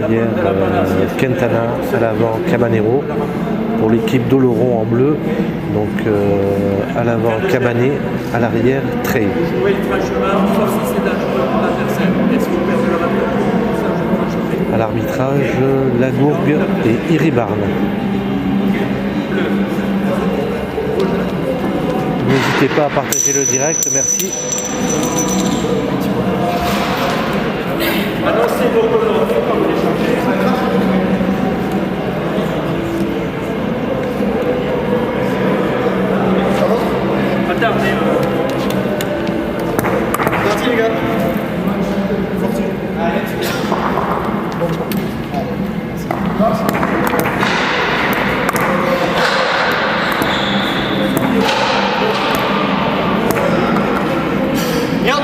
l'arrière Quintana, à l'avant Cabanero. Pour l'équipe d'Oloron en bleu, donc à l'avant Cabané, à l'arrière Trey. À l'arbitrage, Lagourgue et Iribarne. N'hésitez pas à partager le direct, merci. Merci les gars. Bien.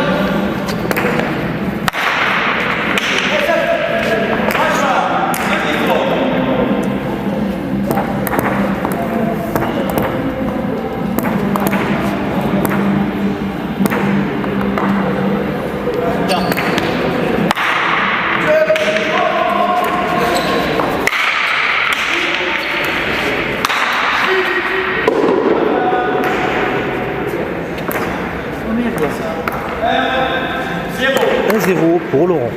1-0 pour Laurent.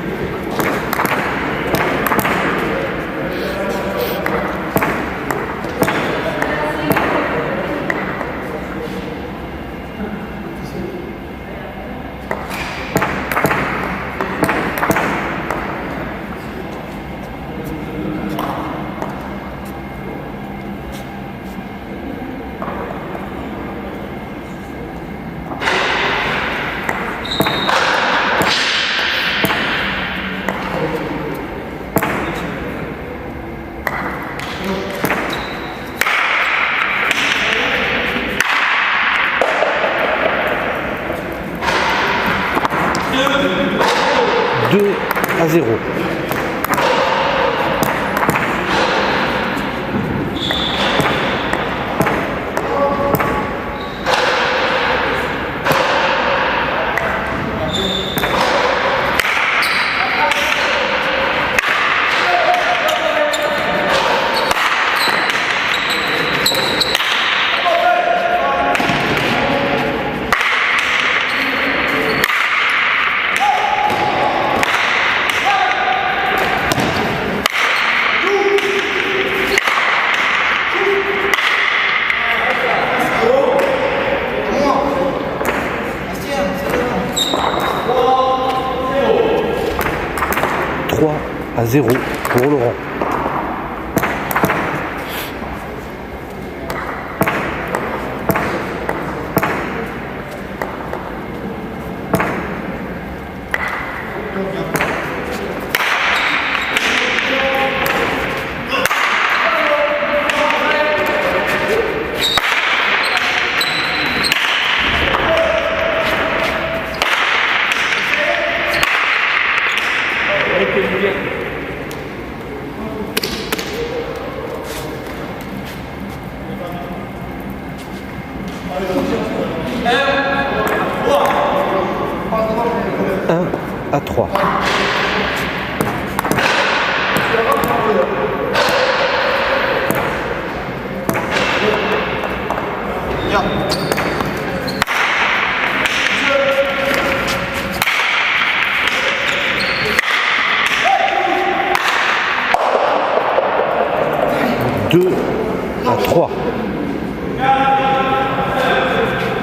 À 0. À 0 pour Laurent. À 3. Deux à 3. 2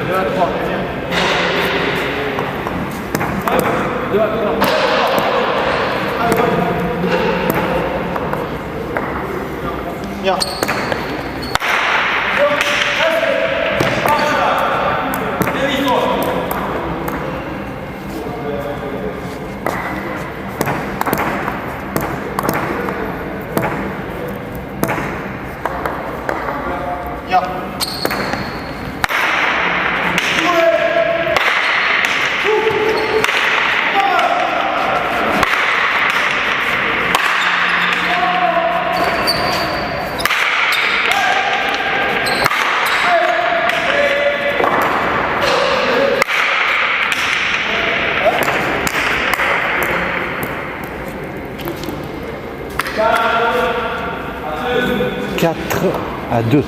à 3. Bien. à 2.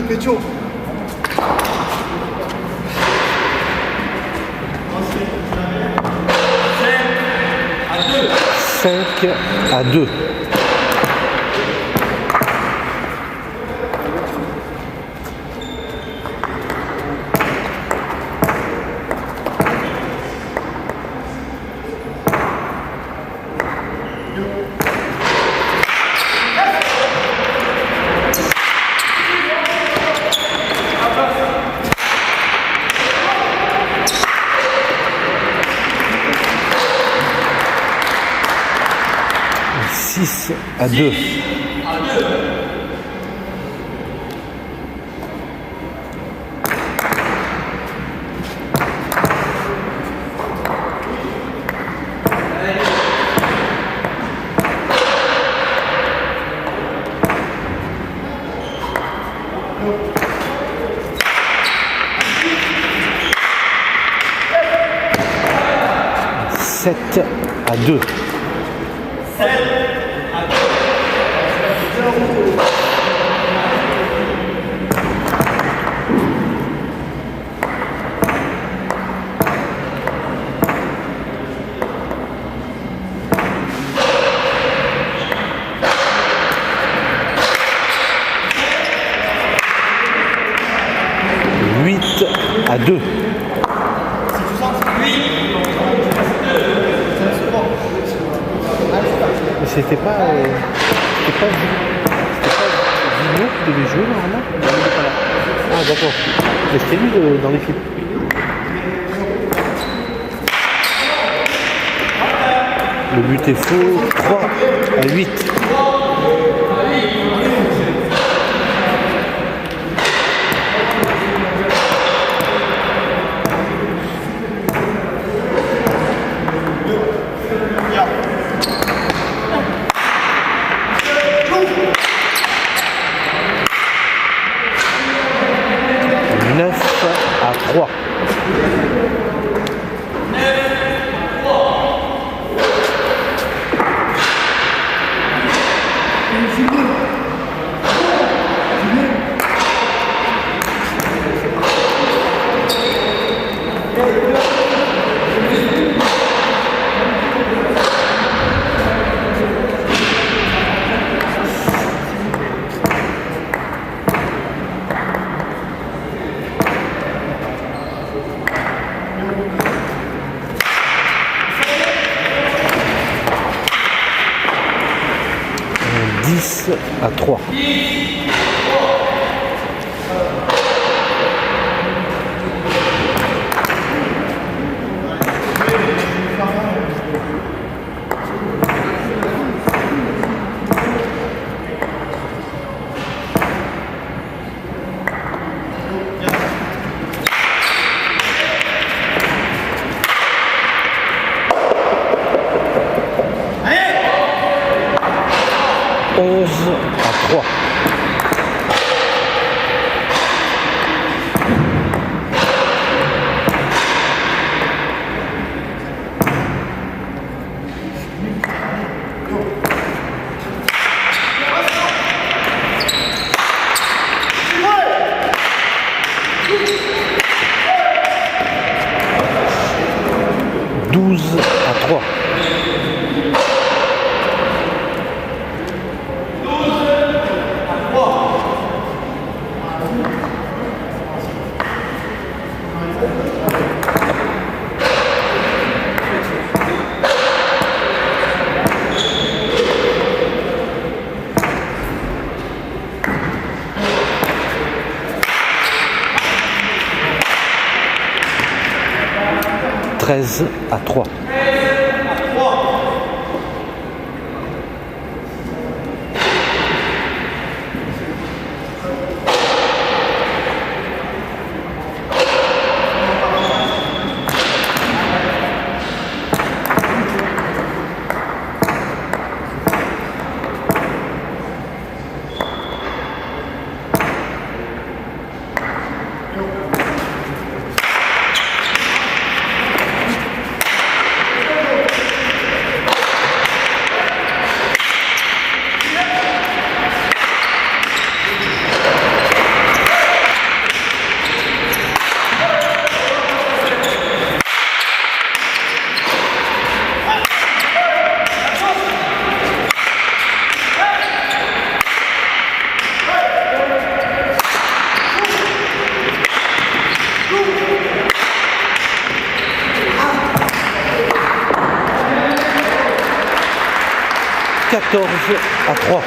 Pécho. 5 à 2. Six à 2. Sept à 2. 8 à 2. Mais c'était pas Vigneault qui devait jouer normalement? Non, il n'est pas là. Ah d'accord. Mais c'était lui dans l'équipe. Le but est faux. 3 à 8. À 3. À 3. 11 à 3. À 3. 13 13-3. 14-3.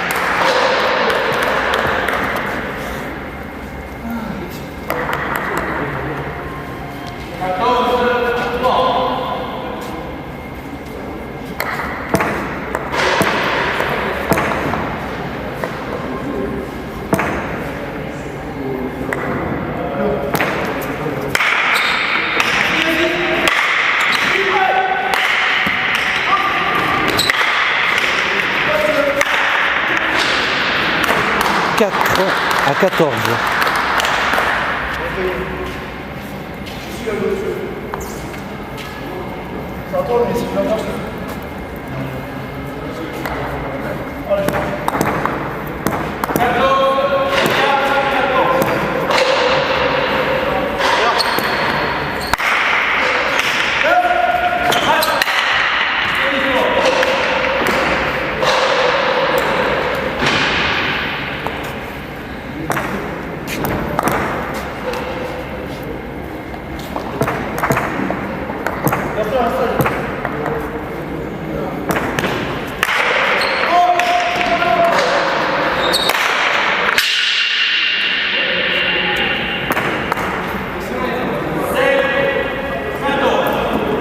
4-14.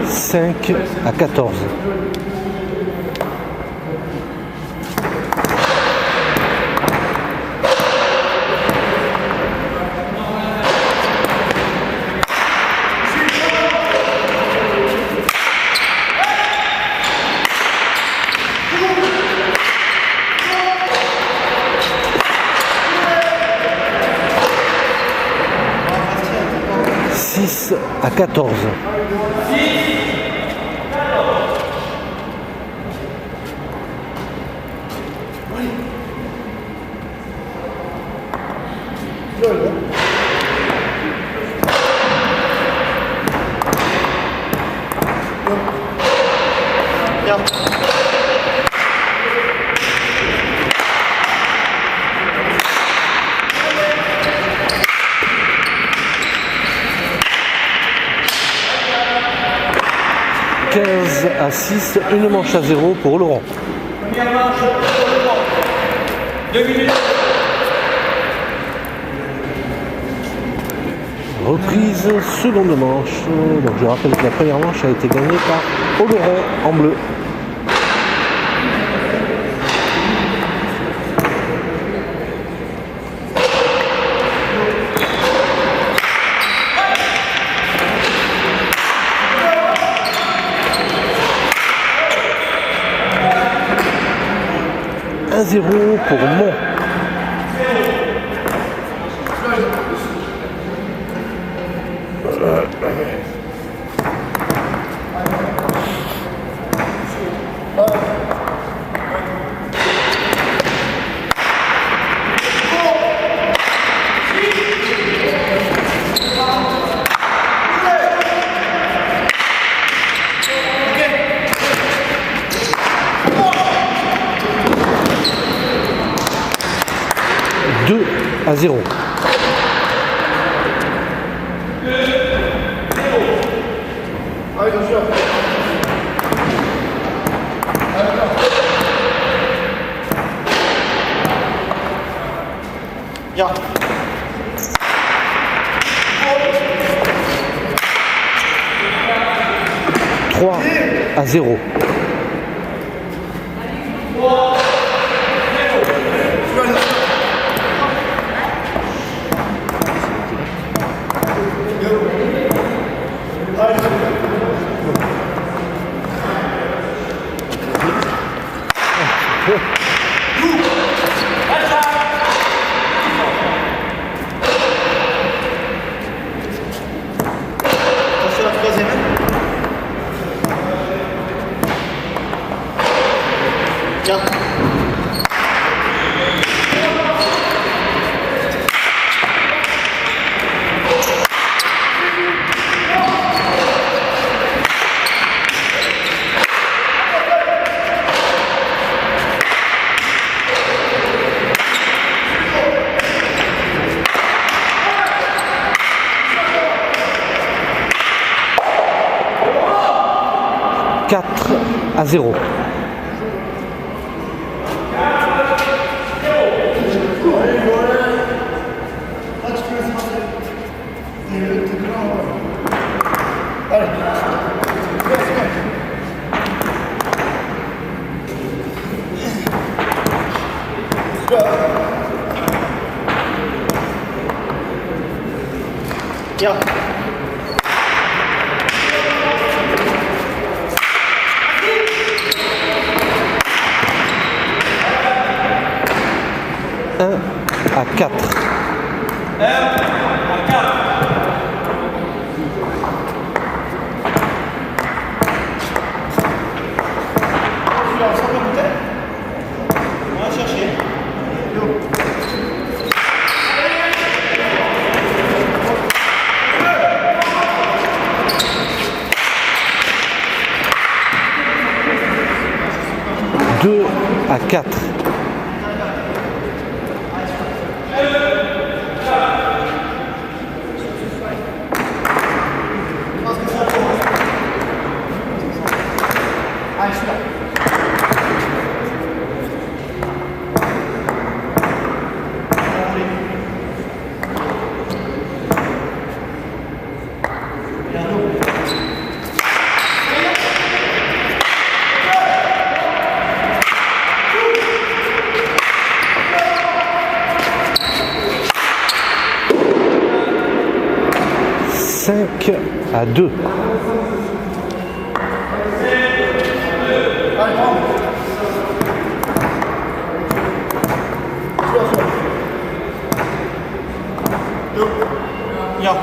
Cinq à 14. 6 à 14. 15 à 6, une manche à 0 pour Laurent. Première manche pour Laurent. 2 minutes. Reprise, seconde manche. Donc je rappelle que la première manche a été gagnée par Oloron en bleu. Un 0 pour Mont. À 0. Bien. 0. Tiens. Quatre à 0. Tiens. 1 à 4. 1 à 4. On va chercher. 2 à 4. Cinq à 2. Viens.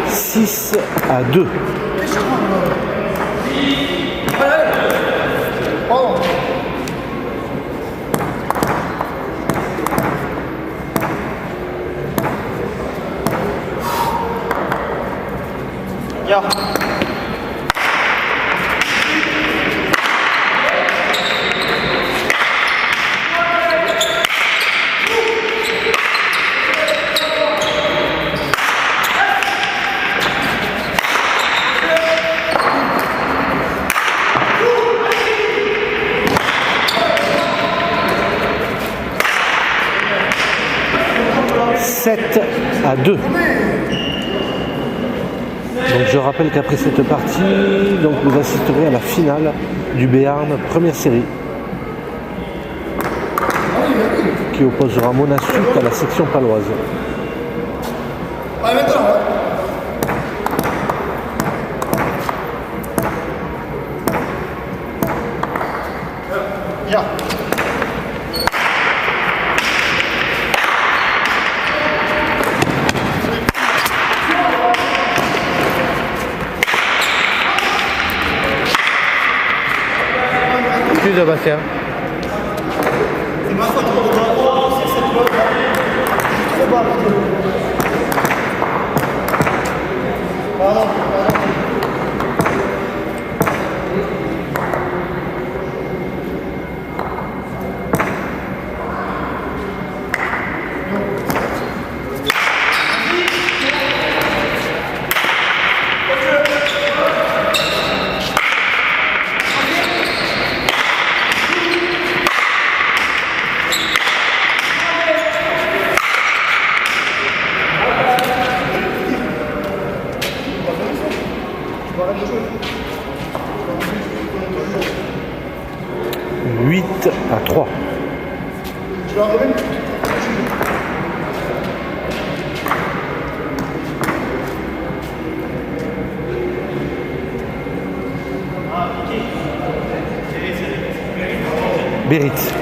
6 à 2. Viens. 7 à 2. Donc je rappelle qu'après cette partie, donc vous assisterez à la finale du Béarn première série qui opposera Monassuc à la section paloise. Ouais, maintenant, ouais. Viens. Plus de Bastien. C'est ma faute, on doit avoir cette balle. Trop bas. Pardon, pardon. 8 à 3. Tu vas revenir. Béritz.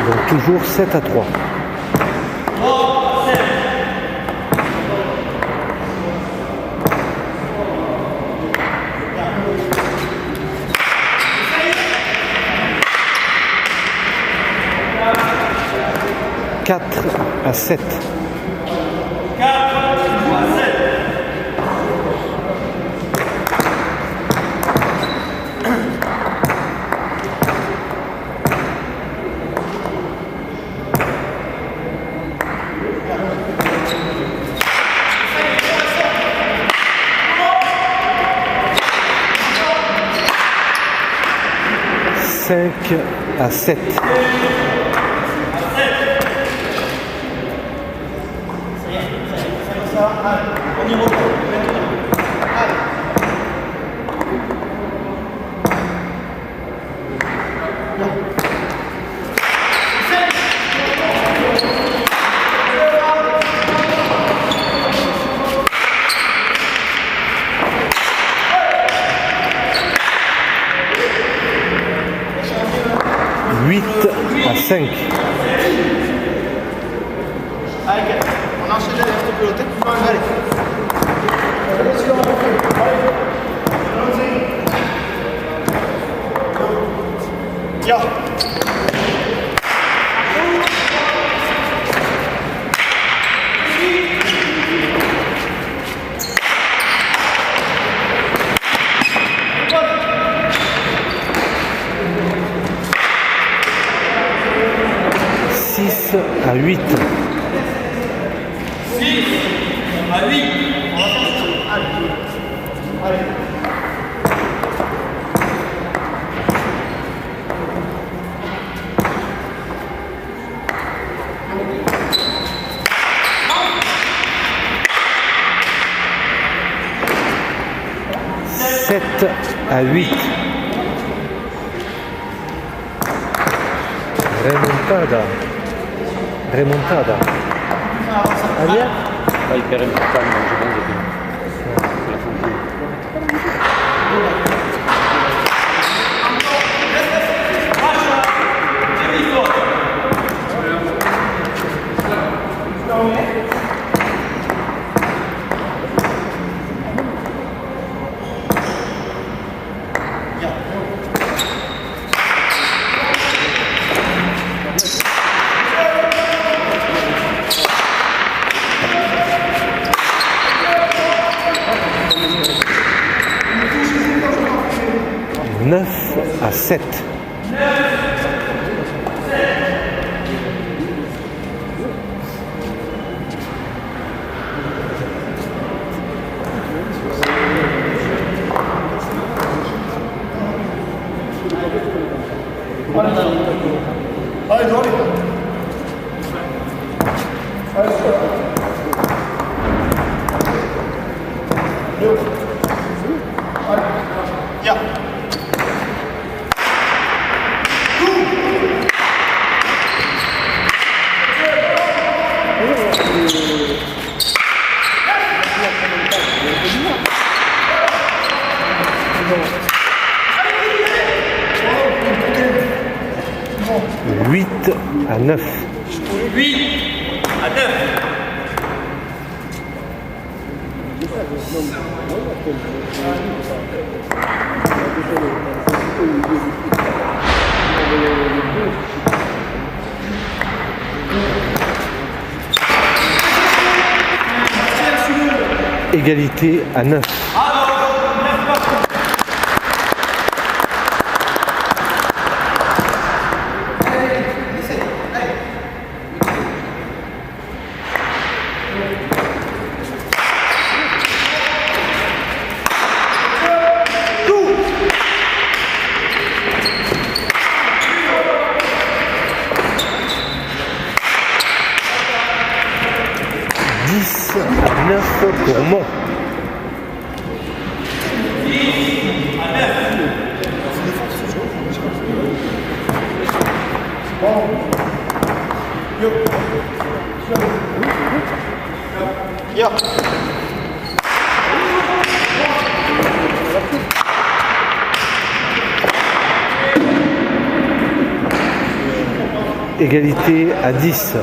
Donc toujours 7 à 3. Quatre à 7. 5 à 7. On y retourne. Allez. 8 à 5. Allez, on enchaîne les reste peloté. Allez. Tiens. À 8. 6 à 8. Allez. 7 à 8. Remontada. Alia? È hyper importante, non ci penso più. Se la funzione. À 7. Allez, Johnny. Allez, yeah. 8 à 9. 8 à 9. Égalité à 9. 10 à 9 pour Mont. égalité à 10.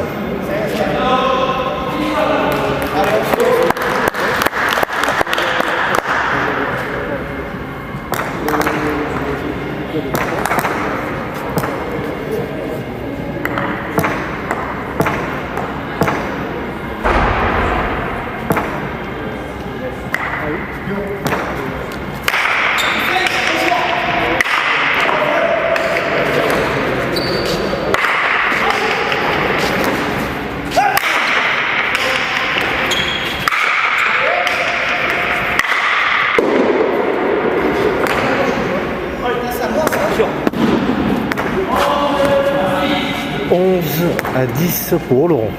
À 10 pour Oloron.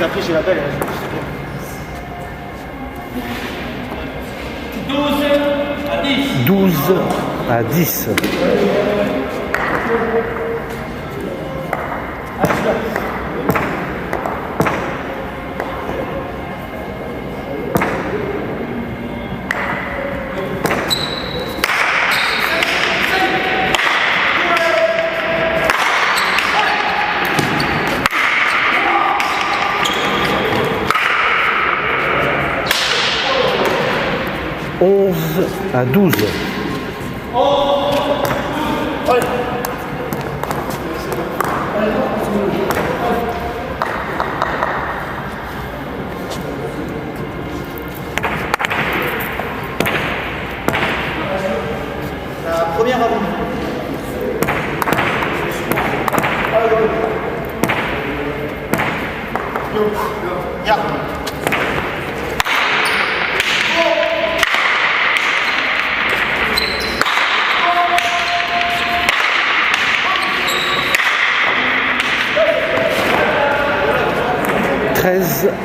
Après j'ai la belle. 12 à 10. À 12. La première avant. Regarde.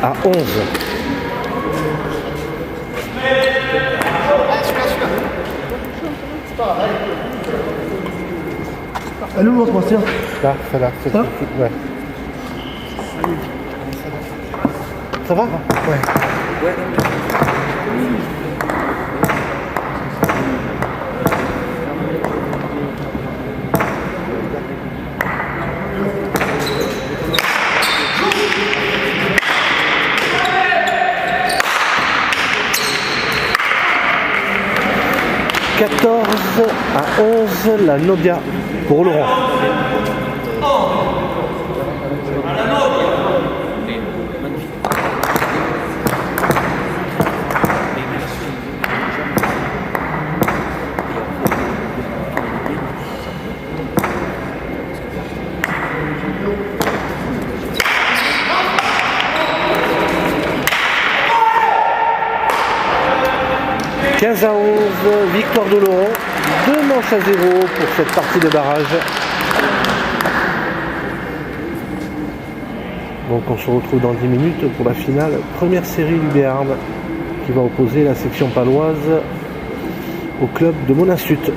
À 11. Elle est où l'autre, Bastien? Là, celle-là. Ouais. Ça va? Ouais. 14 à 11, la Nobia pour Laurent. « 15 à 11, victoire de Laurent, 2 manches à 0 pour cette partie de barrage. Donc on se retrouve dans 10 minutes pour la finale, première série du Béarn qui va opposer la section paloise au club de Monasut.